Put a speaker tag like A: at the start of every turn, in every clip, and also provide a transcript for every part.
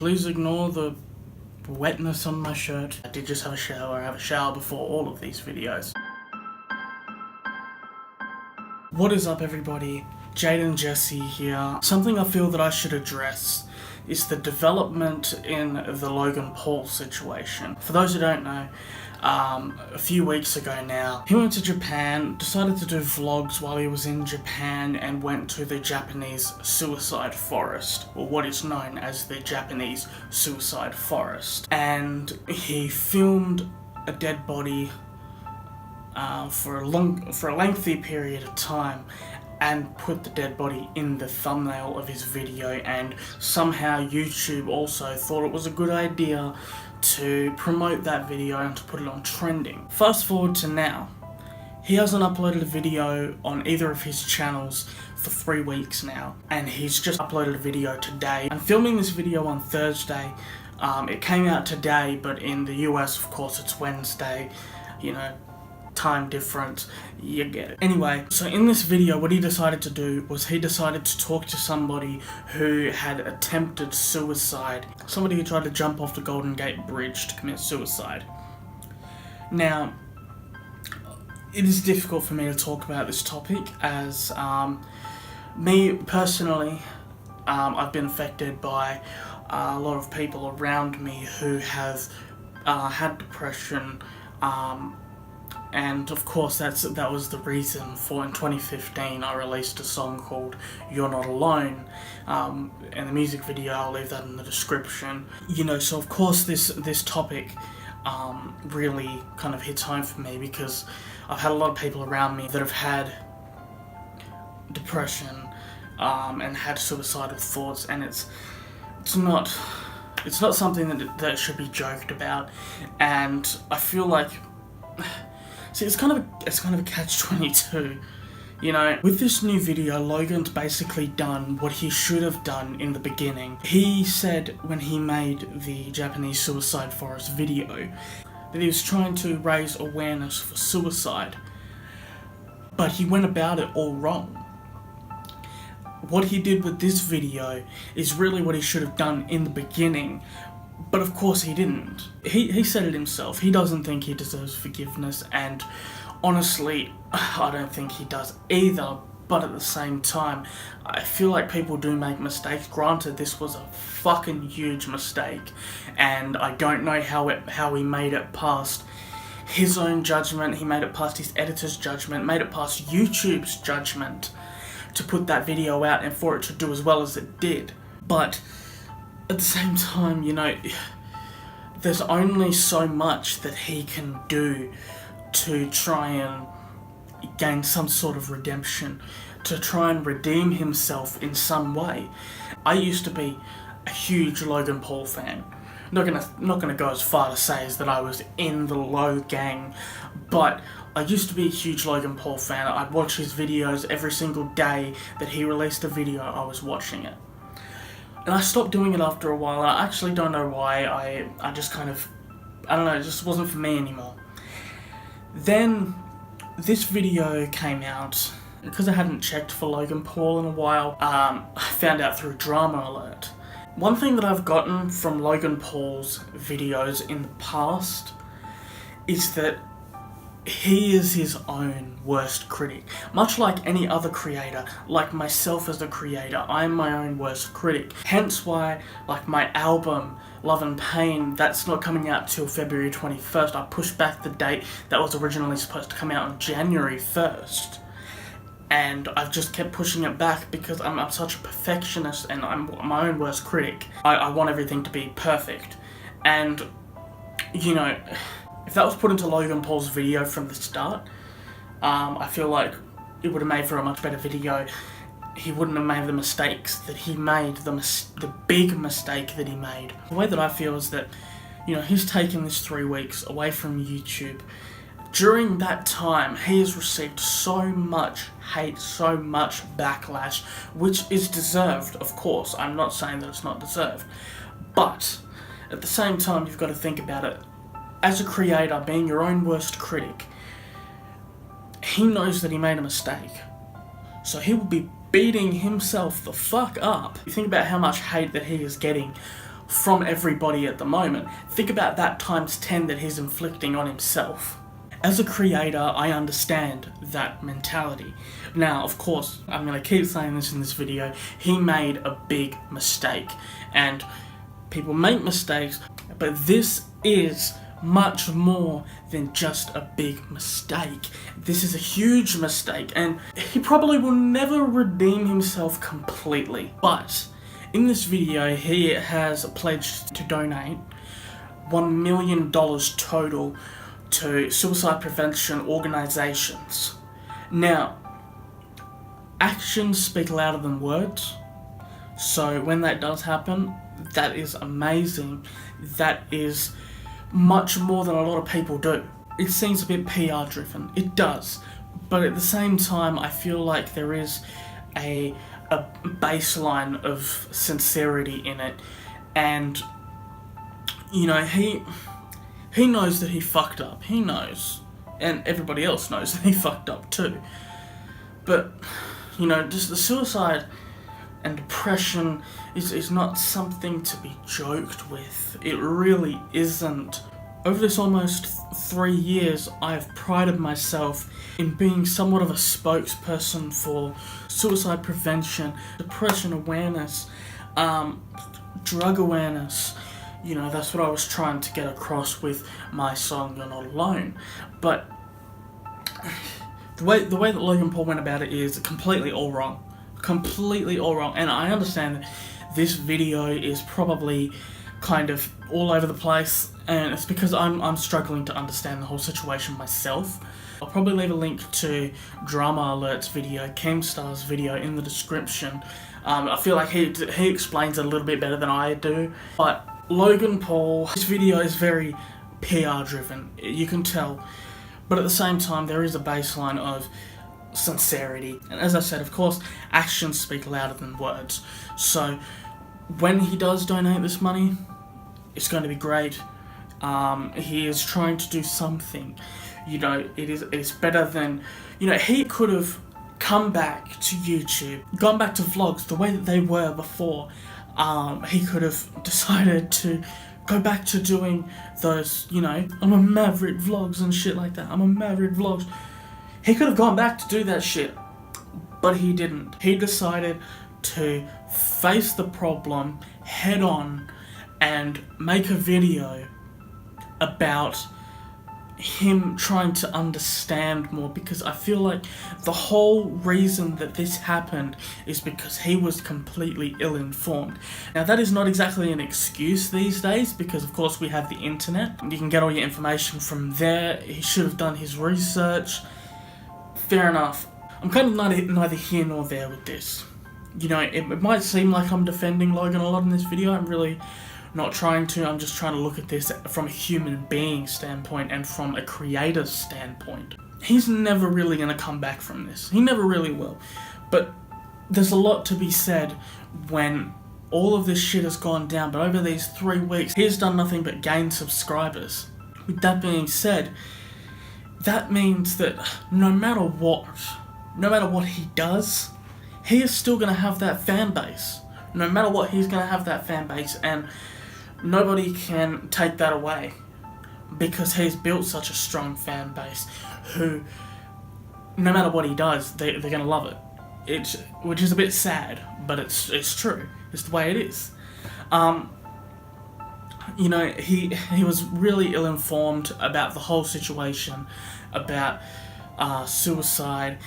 A: Please ignore the wetness on my shirt. I did just have a shower. I have a shower before all of these videos. What is up, everybody? Jayden Jesse here. Something I feel that I should address is the development in the Logan Paul situation. For those who don't know, a few weeks ago now, he went to Japan, decided to do vlogs while he was in Japan, and went to the Japanese suicide forest, or what is known as the Japanese suicide forest. And he filmed a dead body for a lengthy period of time, and put the dead body in the thumbnail of his video, and somehow YouTube also thought it was a good idea to promote that video and to put it on trending. Fast forward to now, he hasn't uploaded a video on either of his channels for 3 weeks now, and he's just uploaded a video today. I'm filming this video on Thursday. It came out today, but in the US, of course, it's Wednesday, you know, time difference, you get it. Anyway, so in this video, what he decided to do was he decided to talk to somebody who had attempted suicide. Somebody who tried to jump off the Golden Gate Bridge to commit suicide. Now, it is difficult for me to talk about this topic as, me personally, I've been affected by a lot of people around me who have had depression, and of course that was the reason for, in 2015, I released a song called You're Not Alone, and the music video, I'll leave that in the description. You know, so of course this topic really kind of hits home for me, because I've had a lot of people around me that have had depression and had suicidal thoughts, and it's not something that should be joked about. And I feel like, see, it's kind of a catch-22, you know. With this new video, Logan's basically done what he should have done in the beginning. He said when he made the Japanese suicide forest video that he was trying to raise awareness for suicide, but he went about it all wrong. What he did with this video is really what he should have done in the beginning, but of course he didn't. He said it himself, he doesn't think he deserves forgiveness, and honestly, I don't think he does either. But at the same time, I feel like people do make mistakes. Granted, this was a fucking huge mistake, and I don't know how he made it past his own judgment, he made it past his editor's judgment, made it past YouTube's judgment to put that video out and for it to do as well as it did. But at the same time, you know, there's only so much that he can do to try and gain some sort of redemption, to try and redeem himself in some way. I used to be a huge Logan Paul fan. Not gonna go as far to say as that I was in the Low gang, but I used to be a huge Logan Paul fan. I'd watch his videos every single day that he released a video, I was watching it. And I stopped doing it after a while. I actually don't know why. I just kind of, I don't know, it just wasn't for me anymore. Then this video came out, because I hadn't checked for Logan Paul in a while. I found out through Drama Alert. One thing that I've gotten from Logan Paul's videos in the past is that he is his own worst critic. Much like any other creator, like myself as a creator, I'm my own worst critic. Hence why, like, my album, Love and Pain, that's not coming out till February 21st. I pushed back the date that was originally supposed to come out on January 1st. And I've just kept pushing it back because I'm such a perfectionist and I'm my own worst critic. I want everything to be perfect. And, you know, if that was put into Logan Paul's video from the start, I feel like it would have made for a much better video. He wouldn't have made the mistakes that he made, the big mistake that he made. The way that I feel is that, you know, he's taken this 3 weeks away from YouTube. During that time, he has received so much hate, so much backlash, which is deserved, of course. I'm not saying that it's not deserved. But at the same time, you've got to think about it. As a creator, being your own worst critic, he knows that he made a mistake. So he will be beating himself the fuck up. You think about how much hate that he is getting from everybody at the moment. Think about that times 10 that he's inflicting on himself. As a creator, I understand that mentality. Now, of course, I'm going to keep saying this in this video, he made a big mistake. And people make mistakes, but this is much more than just a big mistake. This is a huge mistake, and he probably will never redeem himself completely. But in this video, he has pledged to donate $1 million total to suicide prevention organisations. Now, actions speak louder than words, so when that does happen, that is amazing. That is much more than a lot of people do. It seems a bit PR driven, it does, but at the same time I feel like there is a baseline of sincerity in it, and you know, he knows that he fucked up, he knows, and everybody else knows that he fucked up too. But you know, just the suicide and depression is not something to be joked with. It really isn't. Over this almost 3 years, I have prided myself in being somewhat of a spokesperson for suicide prevention, depression awareness, drug awareness. You know, that's what I was trying to get across with my song You're Not Alone. But the way that Logan Paul went about it is completely all wrong. Completely all wrong. And I understand that this video is probably kind of all over the place, and it's because I'm struggling to understand the whole situation myself. I'll probably leave a link to Drama Alert's video, Keemstar's video in the description. I feel like he explains it a little bit better than I do. But Logan Paul, his video is very PR driven, you can tell. But at the same time, there is a baseline of sincerity. And as I said, of course, actions speak louder than words. So when he does donate this money, it's going to be great. He is trying to do something. You know, it's better than, you know, he could have come back to YouTube, gone back to vlogs the way that they were before. He could have decided to go back to doing those, you know, I'm a maverick vlogs and shit like that. I'm a maverick vlogs. He could have gone back to do that shit, but he didn't. He decided to face the problem head on and make a video about him trying to understand more, because I feel like the whole reason that this happened is because he was completely ill-informed. Now that is not exactly an excuse these days, because of course we have the internet. You can get all your information from there. He should have done his research. Fair enough. I'm kind of neither here nor there with this. You know, it might seem like I'm defending Logan a lot in this video. I'm really not trying to. I'm just trying to look at this from a human being standpoint and from a creator's standpoint. He's never really going to come back from this. He never really will. But there's a lot to be said when all of this shit has gone down. But over these 3 weeks, he's done nothing but gain subscribers. With that being said, that means that no matter what he does, he is still going to have that fan base. No matter what, he's going to have that fan base, and nobody can take that away, because he's built such a strong fan base who, no matter what he does, they're going to love it. Which is a bit sad, but it's true. It's the way it is. You know, he was really ill-informed about the whole situation, about suicide,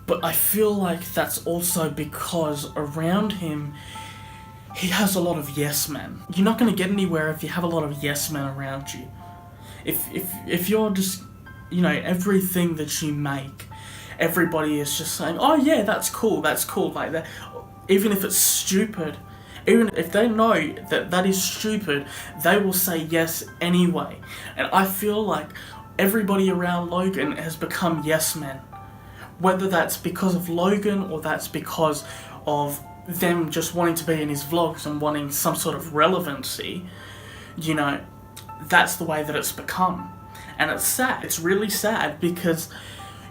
A: but I feel like that's also because around him, he has a lot of yes men. You're not going to get anywhere if you have a lot of yes men around you. If you're just, you know, everything that you make, everybody is just saying, oh yeah, that's cool, like that. Even if it's stupid, even if they know that that is stupid, they will say yes anyway. And I feel like everybody around Logan has become yes men. Whether that's because of Logan or that's because of them just wanting to be in his vlogs and wanting some sort of relevancy, you know, that's the way that it's become. And it's sad. It's really sad because,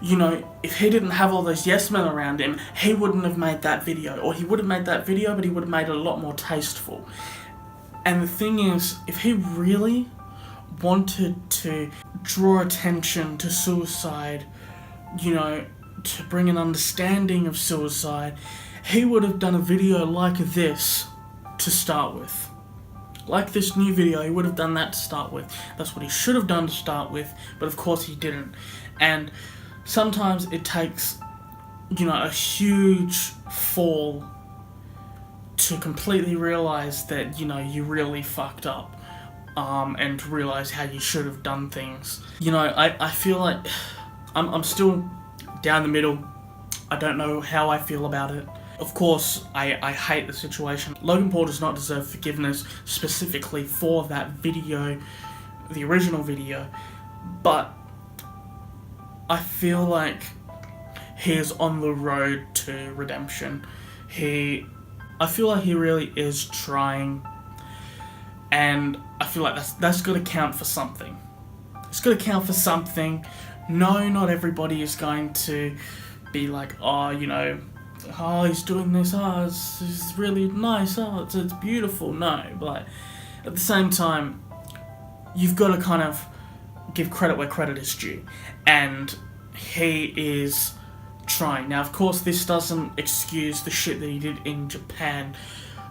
A: you know, if he didn't have all those yes men around him, he wouldn't have made that video. Or he would have made that video, but he would have made it a lot more tasteful. And the thing is, if he really wanted to draw attention to suicide, you know, to bring an understanding of suicide, he would have done a video like this to start with. Like this new video, he would have done that to start with. That's what he should have done to start with, but of course he didn't. And sometimes it takes, you know, a huge fall to completely realize that, you know, you really fucked up, and to realize how you should have done things. You know, I feel like I'm still down the middle. I don't know how I feel about it. Of course, I hate the situation. Logan Paul does not deserve forgiveness specifically for that video, the original video, but I feel like he is on the road to redemption. I feel like he really is trying, and I feel like that's got to count for something. It's got to count for something. No, not everybody is going to be like, oh, you know, oh, he's doing this, oh, it's really nice, oh, it's beautiful. No, but at the same time, you've got to kind of give credit where credit is due, and he is trying. Now, of course, this doesn't excuse the shit that he did in Japan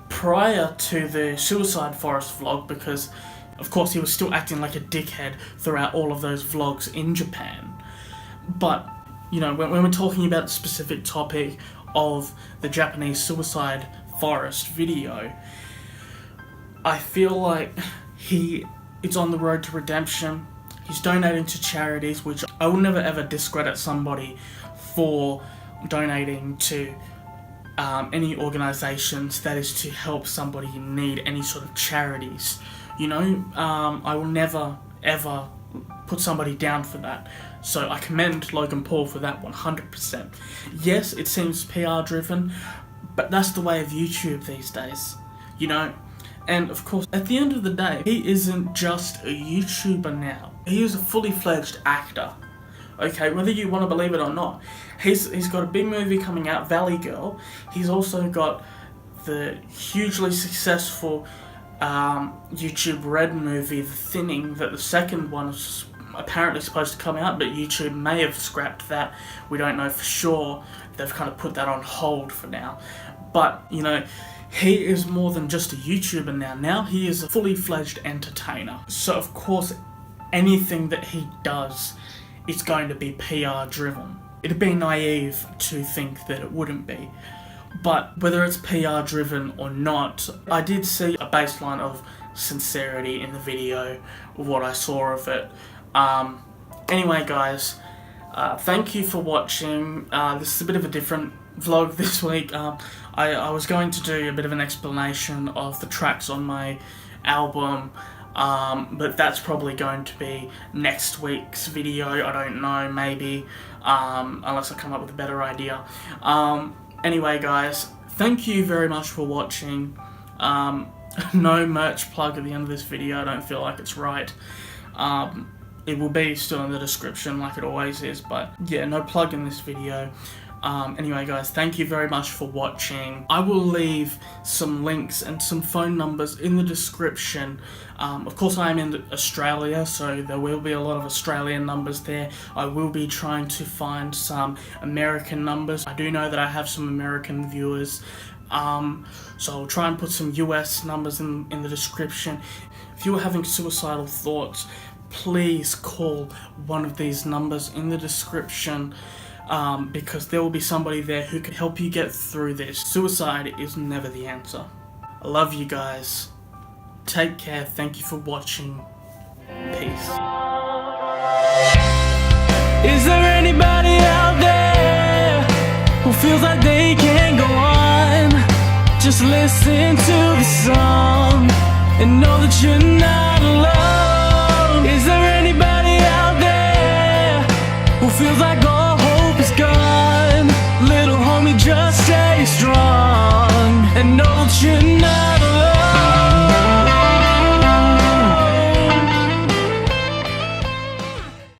A: prior to the Suicide Forest vlog, because, of course, he was still acting like a dickhead throughout all of those vlogs in Japan. But, you know, when we're talking about the specific topic of the Japanese Suicide Forest video, I feel like it's on the road to redemption. He's donating to charities, which I will never ever discredit somebody for donating to any organisations that is to help somebody in need, any sort of charities. You know, I will never ever put somebody down for that. So I commend Logan Paul for that 100%. Yes, it seems PR driven, but that's the way of YouTube these days, you know? And of course, at the end of the day, he isn't just a YouTuber now. He is a fully fledged actor. Okay, whether you want to believe it or not. He's got a big movie coming out, Valley Girl. He's also got the hugely successful YouTube Red movie, The Thinning, that the second one is apparently supposed to come out, but YouTube may have scrapped that. We don't know for sure. They've kind of put that on hold for now. But, you know, he is more than just a YouTuber now. Now he is a fully fledged entertainer. So, of course, anything that he does is going to be PR driven. It'd be naive to think that it wouldn't be. But whether it's PR driven or not, I did see a baseline of sincerity in the video, what I saw of it. Anyway, guys, thank you for watching. This is a bit of a different vlog this week. I was going to do a bit of an explanation of the tracks on my album, but that's probably going to be next week's video. I don't know, maybe, unless I come up with a better idea. Anyway, guys, thank you very much for watching. No merch plug at the end of this video. I don't feel like it's right. It will be still in the description like it always is, but yeah, no plug in this video. Anyway, guys, thank you very much for watching. I will leave some links and some phone numbers in the description. Of course, I am in Australia, so there will be a lot of Australian numbers there. I will be trying to find some American numbers. I do know that I have some American viewers, so I'll try and put some US numbers in the description. If you are having suicidal thoughts, please call one of these numbers in the description, because there will be somebody there who can help you get through this. Suicide is never the answer. I love you guys. Take care. Thank you for watching. Peace.
B: Is there anybody out there who feels like they can't go on? Just listen to the song and know that you're not alone. Is there anybody out there who feels like all hope is gone? Little homie, just stay strong and know that you're